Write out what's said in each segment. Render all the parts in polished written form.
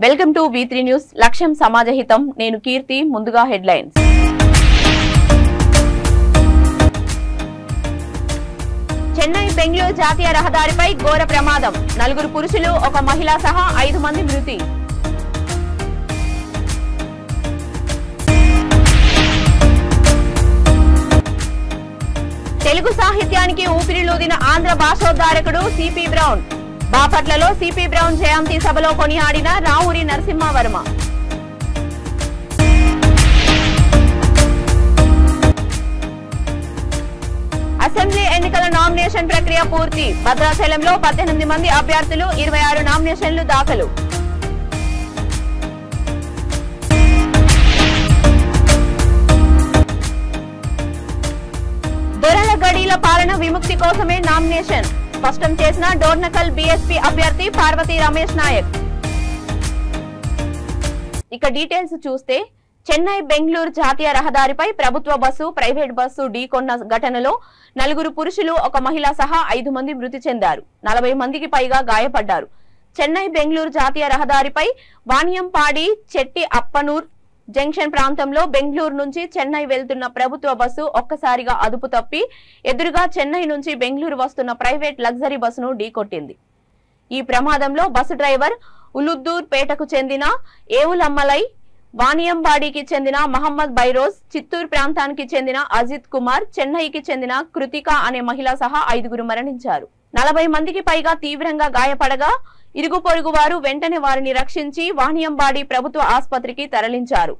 Welcome to V3 news. లక్ష్యం సమాజహితం. నేను కీర్తి. ముందుగా హెడ్లైన్స్. చెన్నై బెంగళూరు జాతీయ రహదారిపై ఘోర ప్రమాదం. 4 పురుషులు, 1 మహిళ సహా 5 మంది మృతి. తెలుగు సాహిత్యానికి ఊపిరిలూదిన ఆంధ్ర భాషోద్ధారకుడు సిపి బ్రౌన్. బాపట్లలో సిపి బ్రౌన్ జయంతి సభలో కొనియాడిన రావూరి నరసింహవర్మ. అసెంబ్లీ ఎన్నికల నామినేషన్ ప్రక్రియ పూర్తి. భద్రాచలంలో 18 మంది అభ్యర్థులు, 26 నామినేషన్లు దాఖలు. దొరల గడీల పాలన విముక్తి కోసమే నామినేషన్ స్పష్టం చేసిన డోర్నకల్ బీఎస్పీ అభ్యర్థి పార్వతీ రమేష్ నాయక్. ఇక డీటెయిల్స్ చూస్తే, చెన్నై బెంగళూరు జాతీయ రహదారిపై ప్రభుత్వ బస్సు, ప్రైవేట్ బస్సు ఢీకొన్న ఘటనలో 4 పురుషులు, 1 మహిళ సహా 5 మంది మృతి చెందారు. 40 మందికి పైగా గాయపడ్డారు. చెన్నై బెంగళూరు జాతీయ రహదారిపై వాణియంపాడి చెట్టి అప్పనూర్ జంక్షన్ ప్రాంతంలో బెంగళూరు నుంచి చెన్నై వెళ్తున్న ప్రభుత్వ బస్సు ఒక్కసారిగా అదుపు తప్పి ఎదురుగా చెన్నై నుంచి బెంగళూరు వస్తున్న ప్రైవేట్ లగ్జరీ బస్సును ఢీకొట్టింది. ఈ ప్రమాదంలో బస్సు డ్రైవర్ ఉలుద్దూర్ పేటకు చెందిన ఏవులమ్మలై, వాణియంబాడికి చెందిన మహమ్మద్ బైరోజ్, చిత్తూరు ప్రాంతానికి చెందిన అజిత్ కుమార్, చెన్నైకి చెందిన కృతిక అనే మహిళ సహా 5 మరణించారు. 40 మందికి పైగా తీవ్రంగా గాయపడగా ఇరుగు పొరుగు వారు వెంటనే వారిని రక్షించి వాణియంబాడి ప్రభుత్వ ఆసుపత్రికి తరలించారు.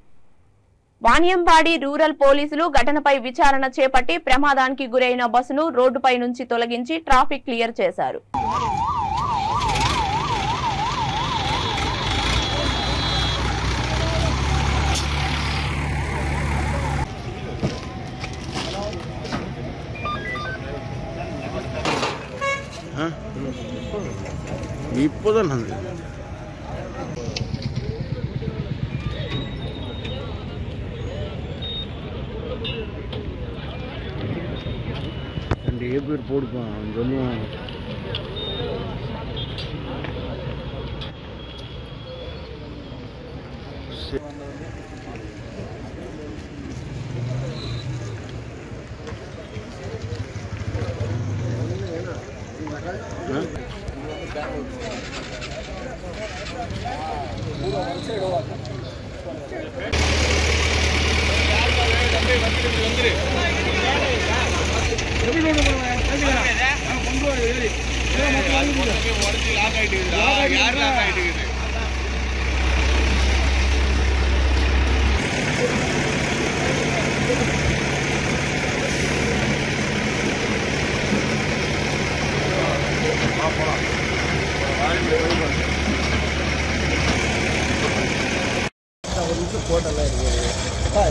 వాణియంబాడి రూరల్ పోలీసులు ఘటనపై విచారణ చేపట్టి ప్రమాదానికి గురైన బస్సును రోడ్డుపై నుంచి తొలగించి ట్రాఫిక్ క్లియర్ చేశారు. இப்போதான் அந்த பேர் போடுப்பான் சொல்லுவான்.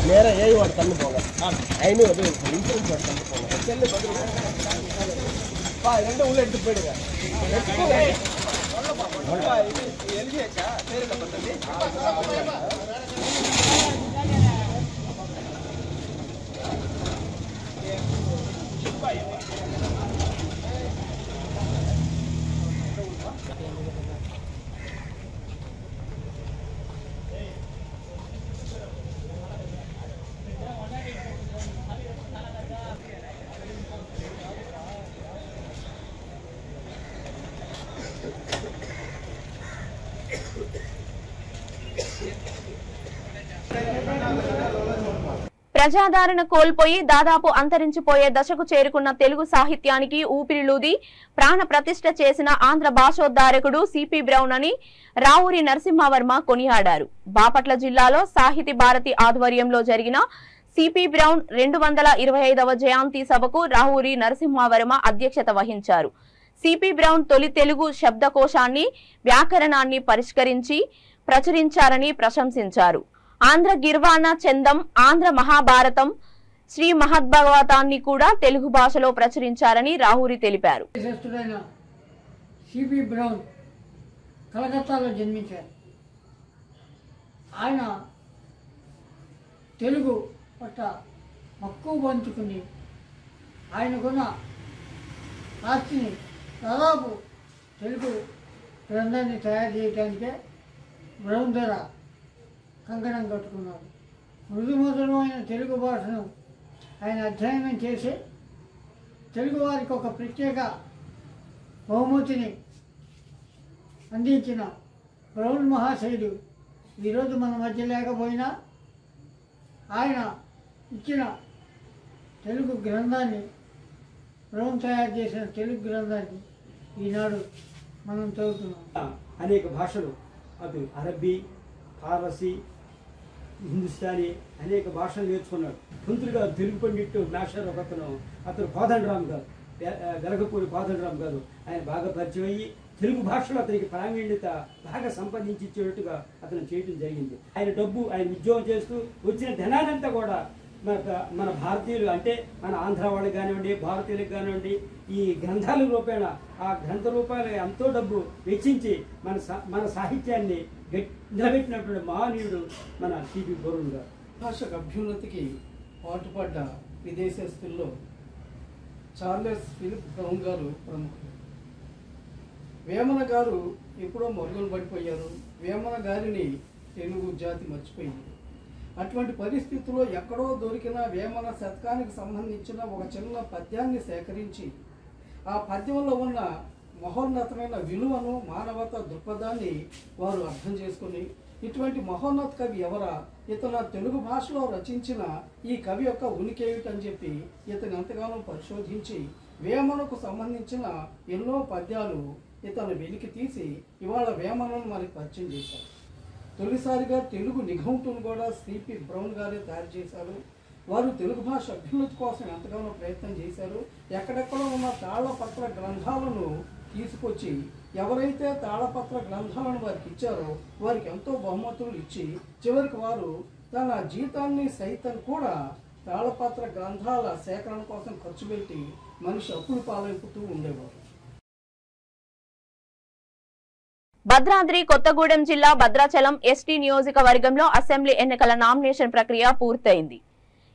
நேரம் ஏழு வாட் தண்ணி போங்க. 500 இன்சூரன்ஸ் வாட் தண்ணி போங்க. செல்லு பதில் 2 உள்ள எடுத்து போயிடுங்க. எழுதியாச்சா பேரில் பத்தது. ప్రజాదరణ కోల్పోయి దాదాపు అంతరించిపోయే దశకు చేరుకున్న తెలుగు సాహిత్యానికి ఊపిరిలూది ప్రాణ ప్రతిష్ఠ చేసిన ఆంధ్ర భాషోద్ధారకుడు సిపి బ్రౌన్ అని రావూరి నరసింహవర్మ కొనియాడారు. బాపట్ల జిల్లాలో సాహితీ భారతి ఆధ్వర్యంలో జరిగిన సిపి బ్రౌన్ 225వ జయంతి సభకు రావూరి నరసింహవర్మ అధ్యక్షత వహించారు. సిపి బ్రౌన్ తొలి తెలుగు శబ్దకోశాన్ని, వ్యాకరణాన్ని పరిష్కరించి ప్రచురించారని ప్రశంసించారు. ఆంధ్ర గిర్వాణ చందం, ఆంధ్ర మహాభారతం, శ్రీ మహద్భాగవతాన్ని కూడా తెలుగు భాషలో ప్రచురించారని రావూరి తెలిపారు. సిపి బ్రౌన్ కలకత్తాలో జన్మించారు. ఆయన తెలుగు పట్ల మక్కువ పంచుకుని ఆయనకున్న ఆస్తిని దాదాపు తెలుగు గ్రంథాన్ని తయారు చేయడానికే బ్రౌన్ ధర కంకణం కట్టుకున్నాడు. మృదుమధురమైన తెలుగు భాషను ఆయన అధ్యయనం చేసి తెలుగువారికి ఒక ప్రత్యేక బహుమతిని అందించిన బ్రౌన్ మహాశయుడు ఈరోజు మన మధ్య లేకపోయినా ఆయన ఇచ్చిన తెలుగు గ్రంథాన్ని, బ్రౌన్ తయారు చేసిన తెలుగు గ్రంథాన్ని ఈనాడు మనం చదువుతున్నాం. అనేక భాషలు, అటు అరబ్బీ, ఫారసీ, హిందుస్థానీ అనేక భాషలు నేర్చుకున్నాడు. పంతులుగా తెలుగు పండిట్టు నాషర్ ఒకతను, అతను కోదండరామ్ గారు, గరగపూడి కోదండరామ్ గారు, ఆయన బాగా పరిచయం అయ్యి తెలుగు భాషలో అతనికి ప్రావీణ్యత బాగా సంపాదించేట్టుగా అతను చేయడం జరిగింది. ఆయన డబ్బు, ఆయన ఉద్యోగం చేస్తూ వచ్చిన ధనానంతా కూడా మన భారతీయులు, అంటే మన ఆంధ్ర వాళ్ళకి కానివ్వండి, భారతీయులకు కానివ్వండి, ఈ గ్రంథాల రూపేణ ఆ గ్రంథ రూపాయలు ఎంతో డబ్బు వెచ్చించి మన సాహిత్యాన్ని నిలబెట్టినటువంటి మహనీయుడు మన టిపి బోరున్ గారు. భాష అభ్యున్నతికి పాటుపడ్డ విదేశస్తుల్లో చార్లెస్ ఫిలిప్ బ్రౌన్ గారు ప్రముఖులు. వేమన గారు ఎప్పుడో మరుగున పడిపోయారు. వేమన గారిని తెలుగు జాతి మర్చిపోయింది. అటువంటి పరిస్థితుల్లో ఎక్కడో దొరికిన వేమన శతకానికి సంబంధించిన ఒక చిన్న పద్యాన్ని సేకరించి ఆ పద్యంలో ఉన్న మహోన్నతమైన విలువను, మానవతా దృక్పథాన్ని వారు అర్థం చేసుకుని ఇటువంటి మహోన్నత కవి ఎవరా, ఇతను తెలుగు భాషలో రచించిన ఈ కవి యొక్క ఉనికి ఏమిటని చెప్పి ఇతను ఎంతగానో పరిశోధించి వేమనకు సంబంధించిన ఎన్నో పద్యాలు ఇతను వెలికి తీసి ఇవాళ వేమనను మనకి పరిచయం చేశారు. తొలిసారిగా తెలుగు నిఘంటును కూడా సిపి బ్రౌన్ గారే తయారు చేశారు. వారు తెలుగు భాష అభ్యున్నతి కోసం ఎంతగానో ప్రయత్నం చేశారు. ఎక్కడెక్కడో ఉన్న తాళపత్ర గ్రంథాలను తీసుకొచ్చి ఎవరైతే తాళపత్ర గ్రంథాలను వారికి ఇచ్చారో వారికి ఎంతో బహుమతులు ఇచ్చి చివరికి వారు తన జీతాన్ని సైతం కూడా తాళపత్ర గ్రంథాల సేకరణ కోసం ఖర్చు పెట్టి మనిషి అప్పులు పాలైపోతూ ఉండేవారు. భద్రాద్రి కొత్తగూడెం జిల్లా భద్రాచలం ఎస్టీ నియోజకవర్గంలో అసెంబ్లీ ఎన్నికల నామినేషన్ ప్రక్రియ పూర్తయింది.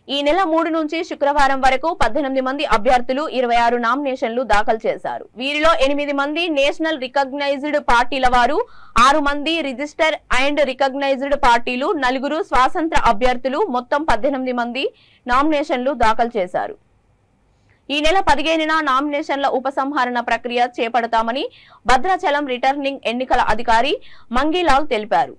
ఈ నెల 3 నుంచి శుక్రవారం వరకు 18 మంది అభ్యర్థులు 26 నామినేషన్లు దాఖలు చేశారు. వీరిలో 8 మంది నేషనల్ రికగ్నైజ్డ్ పార్టీల వారు, 6 మంది రిజిస్టర్ అండ్ రికగ్నైజ్డ్ పార్టీలు, 4 స్వాతంత్ర అభ్యర్థులు, మొత్తం 18 మంది నామినేషన్లు దాఖలు చేశారు. ఈ నెల 15న నామినేషన్ల ఉపసంహరణ ప్రక్రియ చేపడతామని భద్రాచలం రిటర్నింగ్ ఎన్నికల అధికారి మంగీలాల్ తెలిపారు.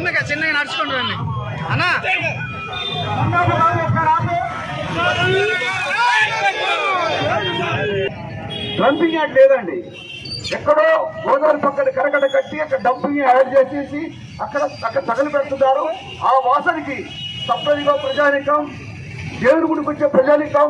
చిన్నగా నడుచుకుంటూ రండి అన్నా. డంపింగ్ యార్డ్ లేదండి. ఎక్కడో గోదావరి పక్కన కరకట కట్టి అక్కడ డంపింగ్ యాడ్ చేసేసి అక్కడ తగలు పెడుతున్నారు. ఆ వాసనకి తప్పనిగా ప్రజానికం, దేవుడి గుడికి వచ్చే ప్రజానికం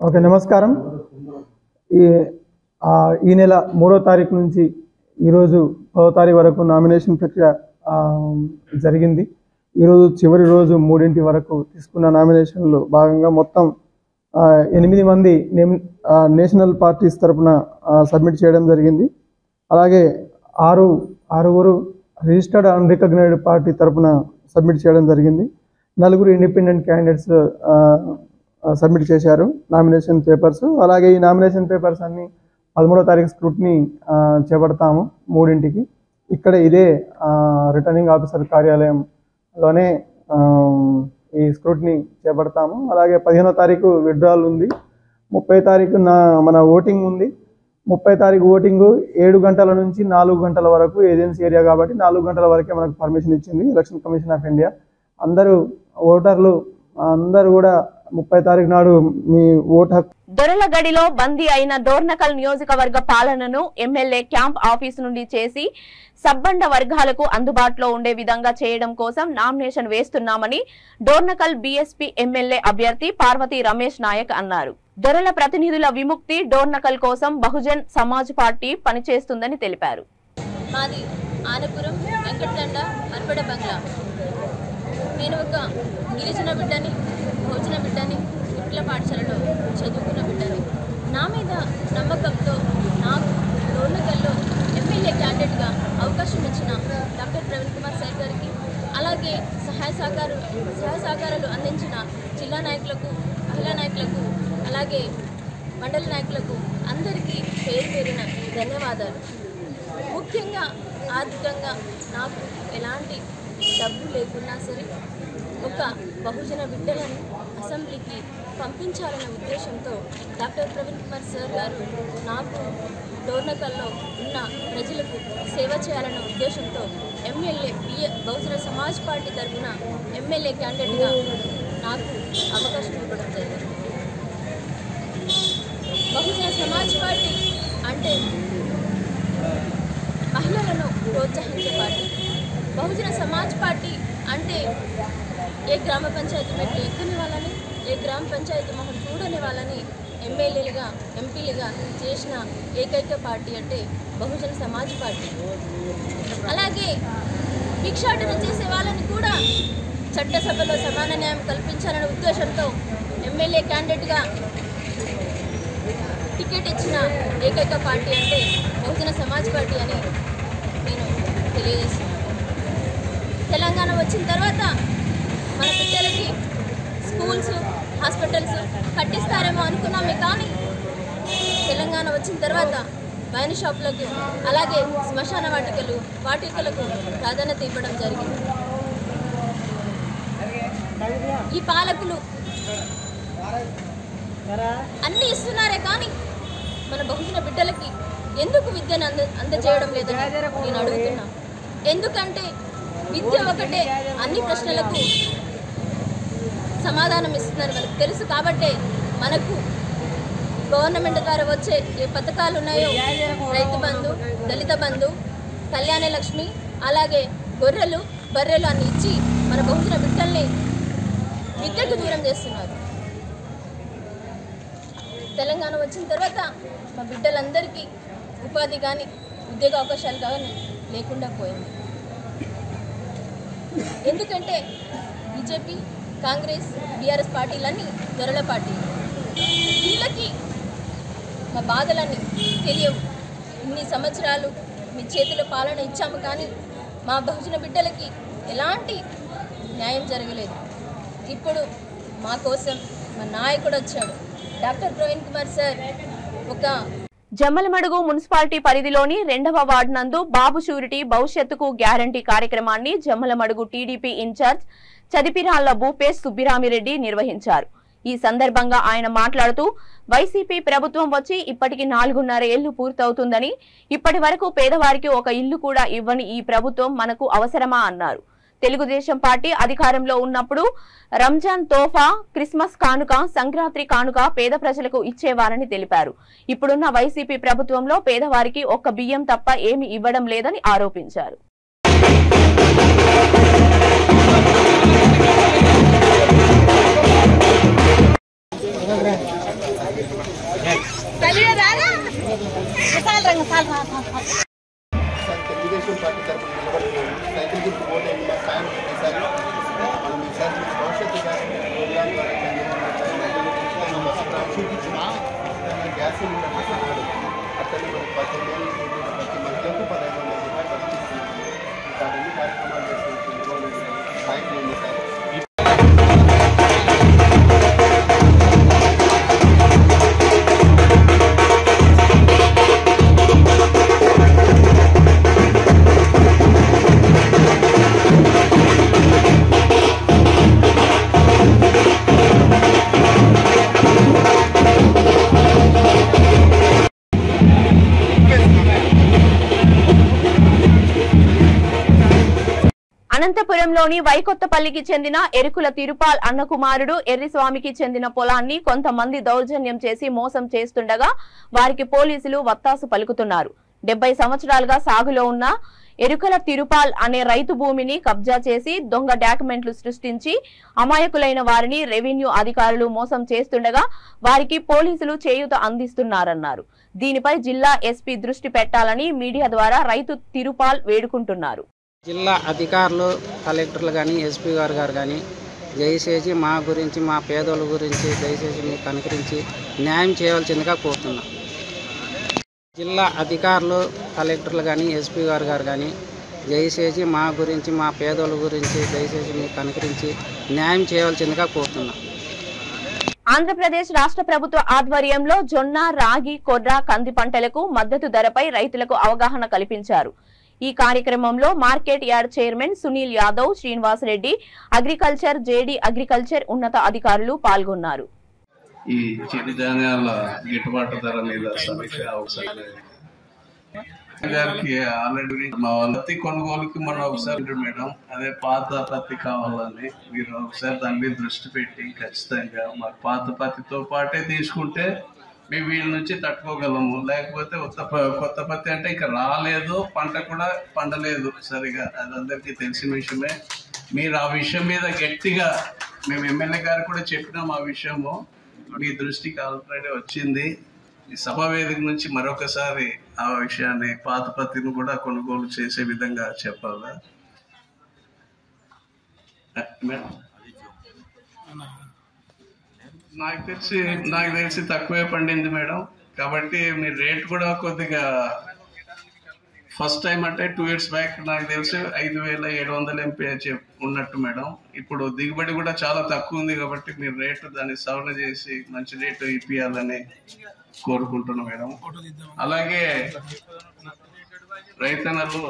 ఓకే, నమస్కారం. ఈ నెల 3వ తారీఖు నుంచి ఈరోజు 10వ తారీఖు వరకు నామినేషన్ ప్రక్రియ జరిగింది. ఈరోజు చివరి రోజు 3 వరకు తీసుకున్న నామినేషన్లో భాగంగా మొత్తం 8 మంది నేషనల్ పార్టీస్ తరఫున సబ్మిట్ చేయడం జరిగింది. అలాగే ఆరుగురు రిజిస్టర్డ్ అన్రికగ్నైజ్డ్ పార్టీ తరఫున సబ్మిట్ చేయడం జరిగింది. 4 ఇండిపెండెంట్ క్యాండిడేట్స్ సబ్మిట్ చేశారు నామినేషన్ పేపర్స్. అలాగే ఈ నామినేషన్ పేపర్స్ అన్నీ 13వ తారీఖు స్క్రూటినీ చేపడతాము 3ంటికి. ఇక్కడ ఇదే రిటర్నింగ్ ఆఫీసర్ కార్యాలయంలోనే ఈ స్క్రూటినీ చేపడతాము. అలాగే 15వ తారీఖు విత్డ్రాల్ ఉంది. 30వ తారీఖు మన ఓటింగ్ ఉంది. 30వ తారీఖు ఓటింగు 7 గంటల నుంచి 4 గంటల వరకు ఏజెన్సీ ఏరియా కాబట్టి 4 గంటల వరకే మనకు పర్మిషన్ ఇచ్చింది ఎలక్షన్ కమిషన్ ఆఫ్ ఇండియా. ఓటర్లు అందరూ కూడా 30వ తారీఖు నాడు మీ ఓటు హక్కు. దొరలగడిలో బందీ అయిన డోర్నకల్ నియోజకవర్గ పాలనను ఎమ్మెల్యే క్యాంప్ ఆఫీసు నుండి చేసి సబ్బండ వర్గాలకు అందుబాటులో ఉండే విధంగా చేయడం కోసం నామినేషన్ వేస్తున్నామని డోర్నకల్ బీఎస్పీ ఎమ్మెల్యే అభ్యర్థి పార్వతీ రమేష్ నాయక్ అన్నారు. దొరల ప్రతినిధుల విముక్తి డోర్నకల్ కోసం బహుజన్ సమాజ్ పార్టీ పనిచేస్తుందని తెలిపారు. మాది ఆనపురం వెంకటదండ అర్పడ బంగ్లా. నేను ఒక గిరిజన బిడ్డని, భోజన బిడ్డని, గుట్ల పాఠశాలలో చదువుకున్న బిడ్డని. నా మీద నమ్మకంతో నాకు డోర్నకల్లో ఎమ్మెల్యే క్యాండిడేట్గా అవకాశం ఇచ్చిన డాక్టర్ ప్రవీణ్ కుమార్ సార్ గారికి, అలాగే సహాయ సహకారాలు అందించిన జిల్లా నాయకులకు, మహిళా నాయకులకు, అలాగే మండల నాయకులకు అందరికీ పేరు పేరున ధన్యవాదాలు. ముఖ్యంగా ఆర్థికంగా నాకు ఎలాంటి డబ్బు లేకున్నా సరే ఒక బహుజన బిడ్డలను అసెంబ్లీకి పంపించాలనే ఉద్దేశంతో డాక్టర్ ప్రవీణ్ కుమార్ సార్ గారు నాకు డోర్నకల్లో ఉన్న ప్రజలకు సేవ చేయాలనే ఉద్దేశంతో ఎమ్మెల్యే బహుజన సమాజ్ పార్టీ తరఫున ఎమ్మెల్యే క్యాండిడేట్గా నాకు అవకాశం ఇవ్వడం జరిగింది. బహుజన సమాజ్ పార్టీ అంటే మహిళలను ప్రోత్సహించే పార్టీ. బహుజన సమాజ్ పార్టీ అంటే ఏ గ్రామ పంచాయతీ మెట్లు ఎక్కని వాళ్ళని, ఏ గ్రామ పంచాయతీ మొహం చూడని వాళ్ళని ఎమ్మెల్యేలుగా, ఎంపీలుగా చేసిన ఏకైక పార్టీ అంటే బహుజన సమాజ్ పార్టీ. అలాగే భిక్షాటన చేసే వాళ్ళని కూడా చట్టసభలో సమాన న్యాయం కల్పించాలనే ఉద్దేశంతో ఎమ్మెల్యే క్యాండిడేట్గా టికెట్ ఇచ్చిన ఏకైక పార్టీ అంటే బహుజన సమాజ్ పార్టీ అని నేను తెలియజేస్తున్నాను. తెలంగాణ వచ్చిన తర్వాత మన పిల్లలకి స్కూల్స్, హాస్పిటల్స్ కట్టిస్తారేమో అనుకున్నామే, కానీ తెలంగాణ వచ్చిన తర్వాత వైన్ షాపులకు, అలాగే శ్మశాన వాటికలకు ప్రాధాన్యత ఇవ్వడం జరిగింది. ఈ పాలకులు అన్నీ ఇస్తున్నారే కానీ మన బహుజన బిడ్డలకి ఎందుకు విద్యను అందజేయడం లేదని నేను అడుగుతున్నా. ఎందుకంటే విద్య ఒకటే అన్ని ప్రశ్నలకు సమాధానం ఇస్తుందని మనకు తెలుసు. కాబట్టే మనకు గవర్నమెంట్ ద్వారా వచ్చే ఏ పథకాలు ఉన్నాయో, రైతు బంధు, దళిత బంధు, కళ్యాణ లక్ష్మి, అలాగే గొర్రెలు, బర్రెలు అన్ని ఇచ్చి మన బహుజన బిడ్డల్ని విద్యకు దూరం చేస్తున్నారు. తెలంగాణ వచ్చిన తర్వాత మా బిడ్డలందరికీ ఉపాధి కానీ, ఉద్యోగ అవకాశాలు కానీ లేకుండా పోయింది. ఎందుకంటే బీజేపీ, కాంగ్రెస్, బీఆర్ఎస్ పార్టీలన్నీ దొరల పార్టీలు. వీళ్ళకి మా బాధలన్నీ తెలియవు. ఇన్ని సంవత్సరాలు మీ చేతిలో పాలన ఇచ్చాము, కానీ మా బహుజన బిడ్డలకి ఎలాంటి న్యాయం జరగలేదు. ఇప్పుడు మా కోసం మా నాయకుడు వచ్చాడు, డాక్టర్ ప్రవీణ్ కుమార్ సార్. ఒక జమ్మలమడుగు మున్సిపాలిటీ పరిధిలోని 2వ వార్డు నందు బాబు షూరిటీ భవిష్యత్తుకు గ్యారంటీ కార్యక్రమాన్ని జమ్మలమడుగు టీడీపీ ఇన్ఛార్జ్ చదిపిరాళ్ల భూపేష్ సుబ్బిరామిరెడ్డి నిర్వహించారు. ఈ సందర్భంగా ఆయన మాట్లాడుతూ వైసీపీ ప్రభుత్వం వచ్చి ఇప్పటికి 4.5 ఏళ్లు పూర్తవుతుందని, ఇప్పటి వరకు పేదవారికి ఒక ఇల్లు కూడా ఇవ్వని ఈ ప్రభుత్వం మనకు అవసరమా అన్నారు. తెలుగుదేశం పార్టీ అధికారంలో ఉన్నప్పుడు రంజాన్ తోఫా, క్రిస్మస్ కానుక, సంక్రాంతి కానుక పేద ప్రజలకు ఇచ్చేవారని తెలిపారు. ఇప్పుడున్న వైసీపీ ప్రభుత్వంలో పేదవారికి ఒక్క బియ్యం తప్ప ఏమి ఇవ్వడం లేదని ఆరోపించారు. అనంతపురంలోని వైకొత్తపల్లికి చెందిన ఎరుకుల తిరుపాల్ అన్న కుమారుడు ఎర్రిస్వామికి చెందిన పొలాన్ని కొంతమంది దౌర్జన్యం చేసి మోసం చేస్తుండగా వారికి పోలీసులు వత్తాసు పలుకుతున్నారు. 70 సంవత్సరాలుగా సాగులో ఉన్న ఎరుకల తిరుపాల్ అనే రైతు భూమిని కబ్జా చేసి దొంగ డాక్యుమెంట్లు సృష్టించి అమాయకులైన వారిని రెవెన్యూ అధికారులు మోసం చేస్తుండగా వారికి పోలీసులు చేయూత అందిస్తున్నారన్నారు. దీనిపై జిల్లా ఎస్పీ దృష్టి పెట్టాలని మీడియా ద్వారా రైతు తిరుపాల్ వేడుకుంటున్నారు. జిల్లా అధికారులు కలెక్టర్లు కానీ ఎస్పీ గారు కానీ దయచేసి మా గురించి మా పేదోళ్ళ గురించి దయచేసి మీరు కనుకరించి న్యాయం చేయవలసిందిగా కోరుతున్నాం. జిల్లా అధికారులు కలెక్టర్లు కానీ ఎస్పీ గారు కానీ దయచేసి మా గురించి మా పేదోళ్ళ గురించి దయచేసి మీరు కనుకరించి న్యాయం చేయవలసిందిగా కోరుతున్నాం. ఆంధ్రప్రదేశ్ రాష్ట్ర ప్రభుత్వ ఆధ్వర్యంలో జొన్న, రాగి, కొర్ర, కంది పంటలకు మద్దతు ధరపై రైతులకు అవగాహన కల్పించారు. ఈ కార్యక్రమంలో market yard chairman Sunil Yadav, Srinivas Reddy, agriculture, JD agriculture ఉన్నత అధికారులు పాల్గొన్నారు. ఈ చిరుధాన్యాల గిట్టుబాటు ధర మీద సమీక్ష అవసరం గారికి ఆల్రెడీ మా పత్తి కొనుగోలుకి మనం ఒకసారి మేడం అదే పాత పత్తి కావాలని మీరు ఒకసారి దాని మీద దృష్టి పెట్టి ఖచ్చితంగా మాకు పాత పత్తితో పాటే తీసుకుంటే మేము వీళ్ళ నుంచి తట్టుకోగలము. లేకపోతే కొత్త పత్తి అంటే ఇంకా రాలేదు, పంట కూడా పండలేదు సరిగా, అది అందరికీ తెలిసిన విషయమే. మీరు ఆ విషయం మీద గట్టిగా మేము ఎమ్మెల్యే గారు కూడా చెప్పినాం, ఆ విషయము మీ దృష్టికి ఆల్రెడీ వచ్చింది. ఈ సభా వేదిక నుంచి మరొకసారి ఆ విషయాన్ని పాత పత్తిని కూడా కొనుగోలు చేసే విధంగా చెప్పాలా మేడం? నాకు తెలిసి తక్కువే పండింది మేడం. కాబట్టి మీ రేట్ కూడా కొద్దిగా ఫస్ట్ టైం అంటే 2 years బ్యాక్ నాకు తెలిసి 5,700 ఎంపీ ఉన్నట్టు మేడం. ఇప్పుడు దిగుబడి కూడా చాలా తక్కువ ఉంది కాబట్టి మీరు రేటు దాన్ని సవరణ చేసి మంచి రేటు ఇప్పియాలని కోరుకుంటున్నాం మేడం. అలాగే రైతన్నలు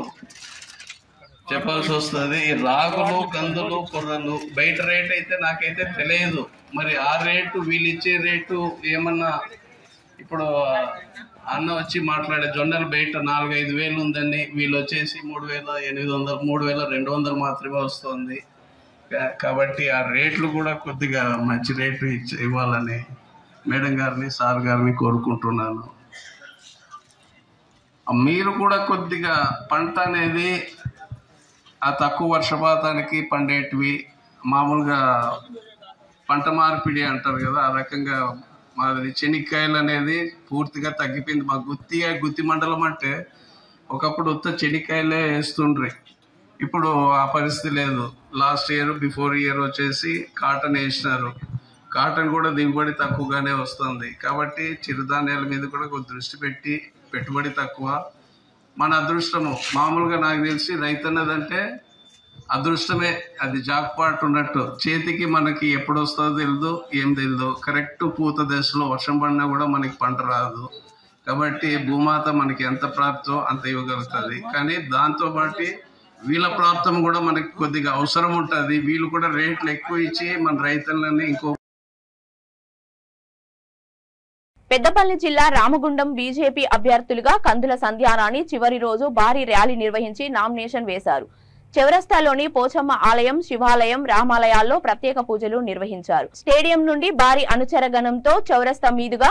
చెప్పాల్సి వస్తుంది, ఈ రాగులు, కందులు, కొర్రలు బయట రేట్ అయితే నాకైతే తెలియదు. మరి ఆ రేటు వీళ్ళు ఇచ్చే రేటు ఏమన్నా, ఇప్పుడు అన్న వచ్చి మాట్లాడే జొన్నలు బయట 4-5 వేలు ఉందని వీళ్ళు వచ్చేసి 3,800, 3,200 మాత్రమే వస్తుంది. కాబట్టి ఆ రేట్లు కూడా కొద్దిగా మంచి రేటు ఇవ్వాలని మేడం గారిని, సార్ గారిని కోరుకుంటున్నాను. మీరు కూడా కొద్దిగా పంట అనేది ఆ తక్కువ వర్షపాతానికి పండేటివి మామూలుగా పంట మార్పిడి అంటారు కదా, ఆ రకంగా మాది చెనిక్కాయలు అనేది పూర్తిగా తగ్గిపోయింది. మా గుత్తి మండలం అంటే ఒకప్పుడు ఉత్త చెనిక్కాయలే వేస్తుండ్రి, ఇప్పుడు ఆ పరిస్థితి లేదు. లాస్ట్ ఇయర్, బిఫోర్ ఇయర్ వచ్చేసి కాటన్ వేసినారు. కాటన్ కూడా దిగుబడి తక్కువగానే వస్తుంది. కాబట్టి చిరుధాన్యాల మీద కూడా కొంచెం దృష్టి పెట్టి, పెట్టుబడి తక్కువ, మన అదృష్టము. మామూలుగా నాకు తెలిసి రైతన్నదంటే అదృష్టమే, అది జాక్పాట్ ఉన్నట్టు. చేతికి మనకి ఎప్పుడు వస్తుందో తెలియదు, ఏం తెలియదు. కరెక్ట్ పూత దశలో వర్షం పడినా కూడా మనకి పంట రాదు. కాబట్టి భూమాత మనకి ఎంత ప్రాప్తో అంత ఇవ్వగలుగుతుంది. కానీ దాంతోపాటు వీళ్ళ ప్రాప్తం కూడా మనకి కొద్దిగా అవసరం ఉంటుంది. వీళ్ళు కూడా రేట్లు ఎక్కువ ఇచ్చి మన రైతులని ఇంకో. పెద్దపల్లి జిల్లా రామగుండం బీజేపీ అభ్యర్థులుగా కందుల సంధ్యారాణి చివరి రోజు భారీ ర్యాలీ నిర్వహించి నామినేషన్ వేశారు. చౌరస్తాలోని పోచమ్మ ఆలయం, శివాలయం, రామాలయాల్లో ప్రత్యేక పూజలు నిర్వహించారు. స్టేడియం నుండి భారీ అనుచరగణంతో చౌరస్తా మీదుగా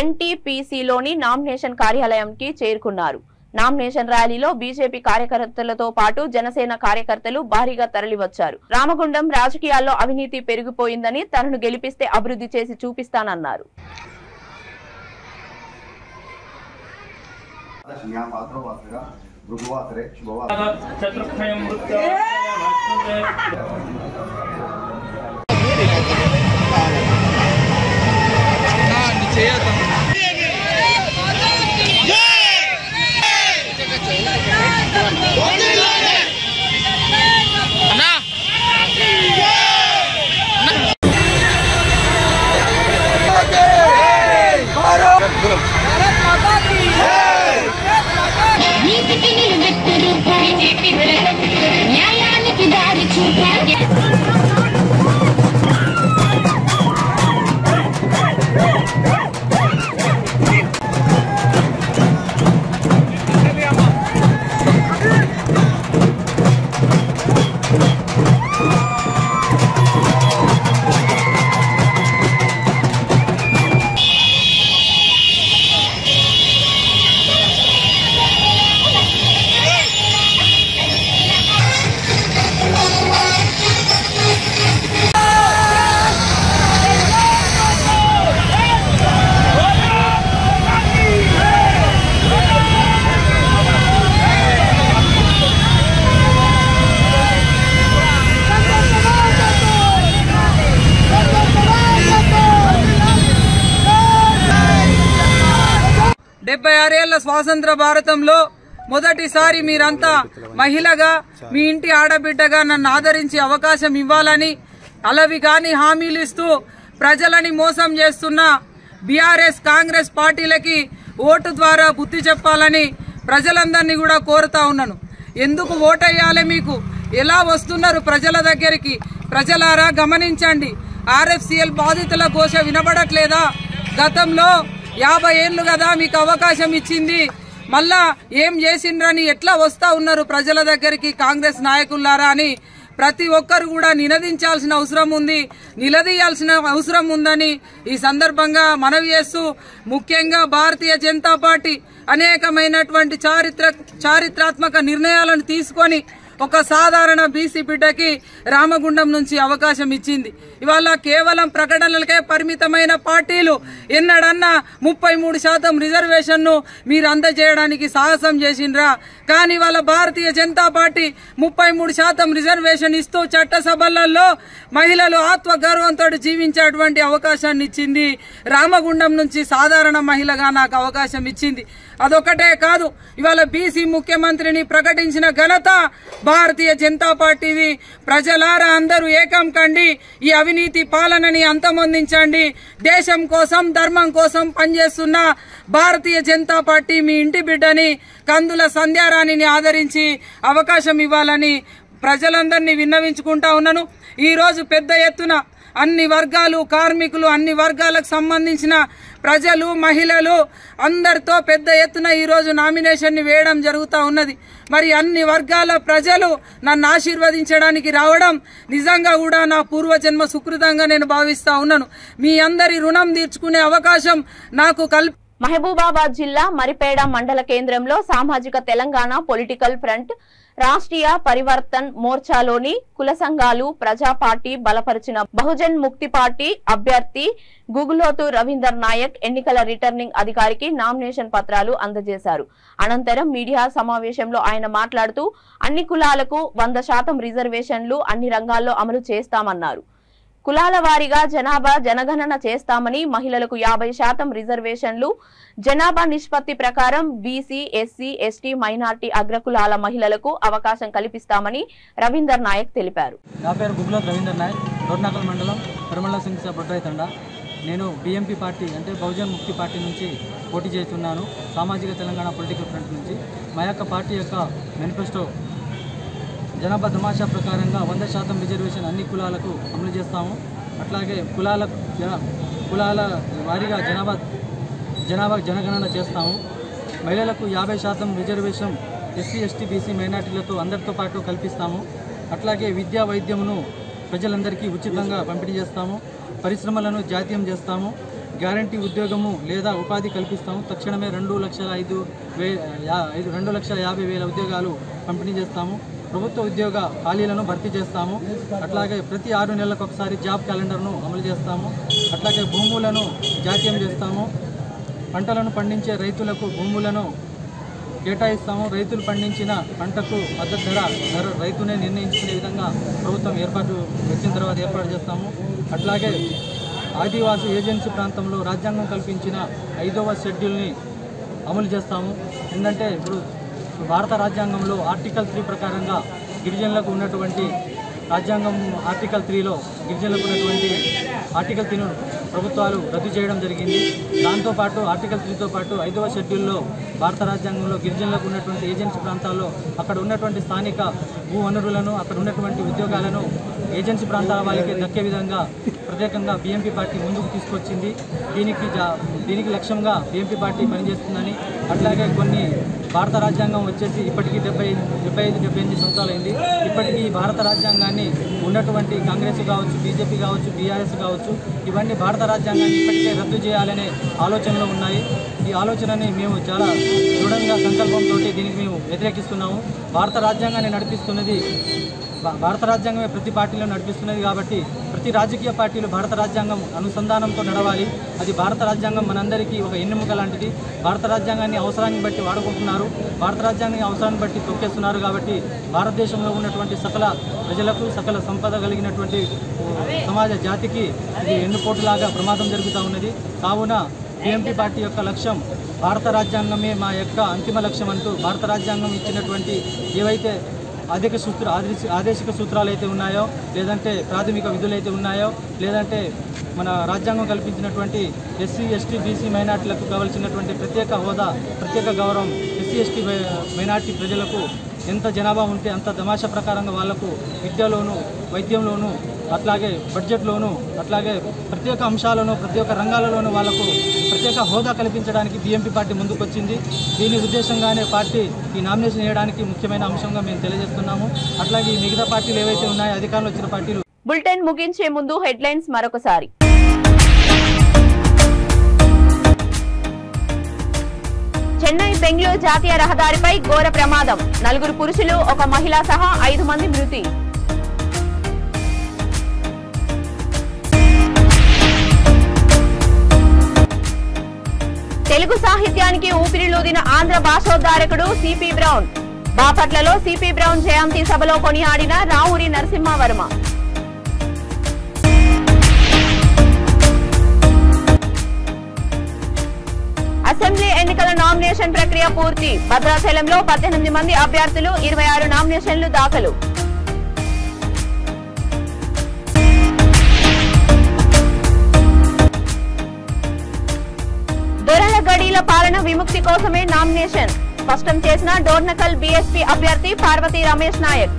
ఎన్టీపీసీలోని నామినేషన్ కార్యాలయానికి చేరుకున్నారు. నామినేషన్ ర్యాలీలో బీజేపీ కార్యకర్తలతో పాటు జనసేన కార్యకర్తలు భారీగా తరలివచ్చారు. రామగుండం రాజకీయాల్లో అవినీతి పెరిగిపోయిందని, తనను గెలిపిస్తే అభివృద్ధి చేసి చూపిస్తానన్నారు. న్యాయానికి దారి చూపాలి. 76 ఏళ్ల స్వాతంత్ర భారతంలో మొదటిసారి మీరంతా మహిళగా మీ ఇంటి ఆడబిడ్డగా నన్ను ఆదరించి అవకాశం ఇవ్వాలని అలవి గాని హామీలు ఇస్తూ ప్రజలని మోసం చేస్తున్న బీఆర్ఎస్ కాంగ్రెస్ పార్టీలకి ఓటు ద్వారా బుద్ధి చెప్పాలని ప్రజలందరినీ కూడా కోరుతా ఉన్నాను. ఎందుకు ఓటేయాలి, మీకు ఎలా వస్తున్నారు ప్రజల దగ్గరికి? ప్రజలారా గమనించండి. RFCL బాధితుల ఘోష వినబడట్లేదా? గతంలో 50 ఏళ్లు కదా మీకు అవకాశం ఇచ్చింది, మళ్ళా ఏం చేసిండ్రని ఎట్లా వస్తా ఉన్నారు ప్రజల దగ్గరికి కాంగ్రెస్ నాయకులారా అని ప్రతి ఒక్కరు కూడా నినదించాల్సిన అవసరం ఉంది, నిలదీయాల్సిన అవసరం ఉందని ఈ సందర్భంగా మనవి చేస్తూ, ముఖ్యంగా భారతీయ జనతా పార్టీ అనేకమైనటువంటి చారిత్రాత్మక నిర్ణయాలను తీసుకొని ఒక సాధారణ బీసీ బిడ్డకి రామగుండం నుంచి అవకాశం ఇచ్చింది. ఇవాళ కేవలం ప్రకటనలకే పరిమితమైన పార్టీలు ఎన్నడన్నా 33% రిజర్వేషన్ను మీరు అందజేయడానికి సాహసం చేసిండ్రా? కానీ వాళ్ళ భారతీయ జనతా పార్టీ 33% రిజర్వేషన్ ఇస్తూ చట్టసభలలో మహిళలు ఆత్మగౌరవంతో జీవించేటువంటి అవకాశాన్ని ఇచ్చింది. రామగుండం నుంచి సాధారణ మహిళగా నాకు అవకాశం ఇచ్చింది. అదొకటే కాదు, ఇవాళ బీసీ ముఖ్యమంత్రిని ప్రకటించిన ఘనత భారతీయ జనతా పార్టీది. ప్రజలారా అందరూ ఏకం కండి, ఈ అవినీతి పాలనని అంతమొందించండి. దేశం కోసం ధర్మం కోసం పనిచేస్తున్న భారతీయ జనతా పార్టీ మీ ఇంటి బిడ్డని కందుల సంధ్యారాణిని ఆదరించి అవకాశం ఇవ్వాలని ప్రజలందరినీ విన్నవించుకుంటా ఉన్నాను. ఈ రోజు పెద్ద ఎత్తున అన్ని వర్గాలు, కార్మికులు, అన్ని వర్గాలకు సంబంధించిన ప్రజలు, మహిళలు అందరితో పెద్ద ఎత్తున ఈరోజు నామినేషన్ని వేయడం జరుగుతూ ఉన్నది. మరి అన్ని వర్గాల ప్రజలు నన్ను ఆశీర్వదించడానికి రావడం నిజంగా కూడా నా పూర్వజన్మ సుకృతంగా నేను భావిస్తా ఉన్నాను. మీ అందరి రుణం తీర్చుకునే అవకాశం నాకు మహబూబాబాద్ జిల్లా మరిపేడ మండల కేంద్రంలో సామాజిక తెలంగాణ పొలిటికల్ ఫ్రంట్ రాష్ట్రీయ పరివర్తన్ మోర్చాలోని కుల సంఘాలు ప్రజా పార్టీ బలపరిచిన బహుజన్ ముక్తి పార్టీ అభ్యర్థి గుగులోతు రవీందర్ నాయక్ ఎన్నికల రిటర్నింగ్ అధికారికి నామినేషన్ పత్రాలు అందజేశారు. అనంతరం మీడియా సమావేశంలో ఆయన మాట్లాడుతూ అన్ని కులాలకు 100% రిజర్వేషన్లు అన్ని రంగాల్లో అమలు చేస్తామన్నారు. కులాల వారీగా జనాభా జనగణన చేస్తామని, మహిళలకు 50% రిజర్వేషన్లు, జనాభా నిష్పత్తి ప్రకారం బీసీ, ఎస్సీ, ఎస్టీ, మైనార్టీ అగ్రకులాల మహిళలకు అవకాశం కల్పిస్తామని రవీందర్ నాయక్ తెలిపారు. నా పేరు గుగులోత్ రవీందర్ నాయక్, రోడ్నాకల్ మండలం పెరుమల సింగ్సా బొడ్రాయితండ. నేను BMP పార్టీ అంటే బహుజన్ ముక్తి పార్టీ నుంచి పోటీ చేస్తున్నాను, సామాజిక తెలంగాణ పొలిటికల్ ఫ్రంట్ నుంచి. మా యొక్క పార్టీ యొక్క మేనిఫెస్టో జనాభా తమాషా ప్రకారంగా 100% రిజర్వేషన్ అన్ని కులాలకు అమలు చేస్తాము. అట్లాగే కులాల వారీగా జనాభా జనగణన చేస్తాము. మహిళలకు 50% రిజర్వేషన్ ఎస్సీ, ఎస్టీ, బీసీ, మైనార్టీలతో అందరితో పాటు కల్పిస్తాము. అట్లాగే విద్యా వైద్యమును ప్రజలందరికీ ఉచితంగా పంపిణీ చేస్తాము. పరిశ్రమలను జాతీయం చేస్తాము. గ్యారంటీ ఉద్యోగము లేదా ఉపాధి కల్పిస్తాము. తక్షణమే 2,50,000 ఉద్యోగాలు పంపిణీ చేస్తాము. ప్రభుత్వ ఉద్యోగ ఖాళీలను భర్తీ చేస్తాము. అట్లాగే ప్రతి 6 నెలలకు ఒకసారి జాబ్ క్యాలెండర్ను అమలు చేస్తాము. అట్లాగే భూములను జాతీయం చేస్తాము. పంటలను పండించే రైతులకు భూములను కేటాయిస్తాము. రైతులు పండించిన పంటకు మద్దతు ధర రైతునే నిర్ణయించుకునే విధంగా ప్రభుత్వం వచ్చిన తర్వాత ఏర్పాటు చేస్తాము. అట్లాగే ఆదివాసీ ఏజెన్సీ ప్రాంతంలో రాజ్యాంగం కల్పించిన 5వ షెడ్యూల్ని అమలు చేస్తాము. ఎందుకంటే ఇప్పుడు భారత రాజ్యాంగంలో ఆర్టికల్ 3 ప్రకారంగా గిరిజనులకు ఉన్నటువంటి రాజ్యాంగం ఆర్టికల్ 3లో గిరిజనులకు ఉన్నటువంటి ఆర్టికల్ 3ను ప్రభుత్వాలు రద్దు చేయడం జరిగింది. దాంతోపాటు ఆర్టికల్ 3తో పాటు 5వ షెడ్యూల్లో భారత రాజ్యాంగంలో గిరిజనులకు ఉన్నటువంటి ఏజెన్సీ ప్రాంతాల్లో అక్కడ ఉన్నటువంటి స్థానిక భూ వనరులను, అక్కడ ఉన్నటువంటి ఉద్యోగాలను ఏజెన్సీ ప్రాంతాల వాళ్ళకి దక్కే విధంగా ప్రత్యేకంగా BMP పార్టీ ముందుకు తీసుకొచ్చింది. దీనికి లక్ష్యంగా BMP పార్టీ పనిచేస్తుందని, అట్లాగే కొన్ని భారత రాజ్యాంగం వచ్చేసి ఇప్పటికీ 75-78 సంవత్సరాలైంది. ఇప్పటికీ భారత రాజ్యాంగాన్ని ఉన్నటువంటి కాంగ్రెస్ కావచ్చు, BJP కావచ్చు, BRS కావచ్చు, ఇవన్నీ భారత రాజ్యాంగాన్ని ఇప్పటికే రద్దు చేయాలనే ఆలోచనలో ఉన్నాయి. ఈ ఆలోచనని మేము చాలా దృఢంగా సంకల్పంతో దీనికి మేము వ్యతిరేకిస్తున్నాము. భారత రాజ్యాంగాన్ని నడిపిస్తున్నది భారత రాజ్యాంగమే ప్రతి పార్టీలో నడిపిస్తున్నది కాబట్టి ప్రతి రాజకీయ పార్టీలు భారత రాజ్యాంగం అనుసంధానంతో నడవాలి. అది భారత రాజ్యాంగం మనందరికీ ఒక ఎన్నెముక లాంటిది. భారత రాజ్యాంగాన్ని అవసరాన్ని బట్టి వాడుకుంటున్నారు, భారత రాజ్యాంగాన్ని అవసరాన్ని బట్టి తొక్కేస్తున్నారు. కాబట్టి భారతదేశంలో ఉన్నటువంటి సకల ప్రజలకు, సకల సంపద కలిగినటువంటి సమాజ జాతికి ఇది ఎన్నుపోటులాగా ప్రమాదం జరుగుతూ ఉన్నది. కావున టీఎంపీ పార్టీ యొక్క లక్ష్యం భారత రాజ్యాంగమే మా యొక్క అంతిమ లక్ష్యం అంటూ భారత రాజ్యాంగం ఇచ్చినటువంటి ఏవైతే ఆదేశిక సూత్రాలు అయితే ఉన్నాయో, లేదంటే ప్రాథమిక విధులు అయితే ఉన్నాయో, లేదంటే మన రాజ్యాంగం కల్పించినటువంటి ఎస్సీ ఎస్టీ బీసీ మైనార్టీలకు కావాల్సినటువంటి ప్రత్యేక హోదా, ప్రత్యేక గౌరవం, ఎస్సీ ఎస్టీ మైనార్టీ ప్రజలకు ఎంత జనాభా ఉంటే అంత తమాషా ప్రకారంగా వాళ్లకు విద్యలోను, వైద్యంలోను, అట్లాగే బడ్జెట్లోను, అట్లాగే ప్రత్యేక అంశాలను, ప్రతి ఒక్క రంగాలలోనూ వాళ్లకు ప్రత్యేక హోదా కల్పించడానికి బీఎంపీ పార్టీ ముందుకొచ్చింది. దీని ఉద్దేశంగానే పార్టీ ఈ నామినేషన్ వేయడానికి ముఖ్యమైన అంశంగా మేము తెలియజేస్తున్నాము. అట్లాగే ఈ మిగతా పార్టీలు ఏవైతే ఉన్నాయో, అధికారంలో వచ్చిన పార్టీలు. బులెటిన్ ముగించే ముందు హెడ్లైన్స్ మరొకసారి. చెన్నై బెంగళూరు జాతీయ రహదారిపై ఘోర ప్రమాదం, 4 పురుషులు, 1 మహిళ సహా 5 మంది మృతి. తెలుగు సాహిత్యానికి ఊపిరిలూదిన ఆంధ్ర భాషోద్ధారకుడు సిపి బ్రౌన్. బాపట్లలో సిపి బ్రౌన్ జయంతి సభలో కొనియాడిన రావురి నరసింహవర్మ. అసెంబ్లీ ఎన్నికల నామినేషన్ ప్రక్రియ పూర్తి. భద్రాచలంలో 18 మంది అభ్యర్థులు, 26 నామినేషన్లు దాఖలు. దొరల గడీల పాలన విముక్తి కోసమే నామినేషన్ స్పష్టం చేసిన డోర్నకల్ బీఎస్పీ అభ్యర్థి పార్వతీ రమేష్ నాయక్.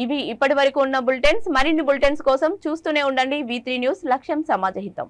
ఇవి ఇప్పటి వరకు ఉన్న బులెటిన్స్. మరిన్ని బులెటిన్స్ కోసం చూస్తూనే ఉండండి V3 న్యూస్. లక్ష్యం సమాజహితం.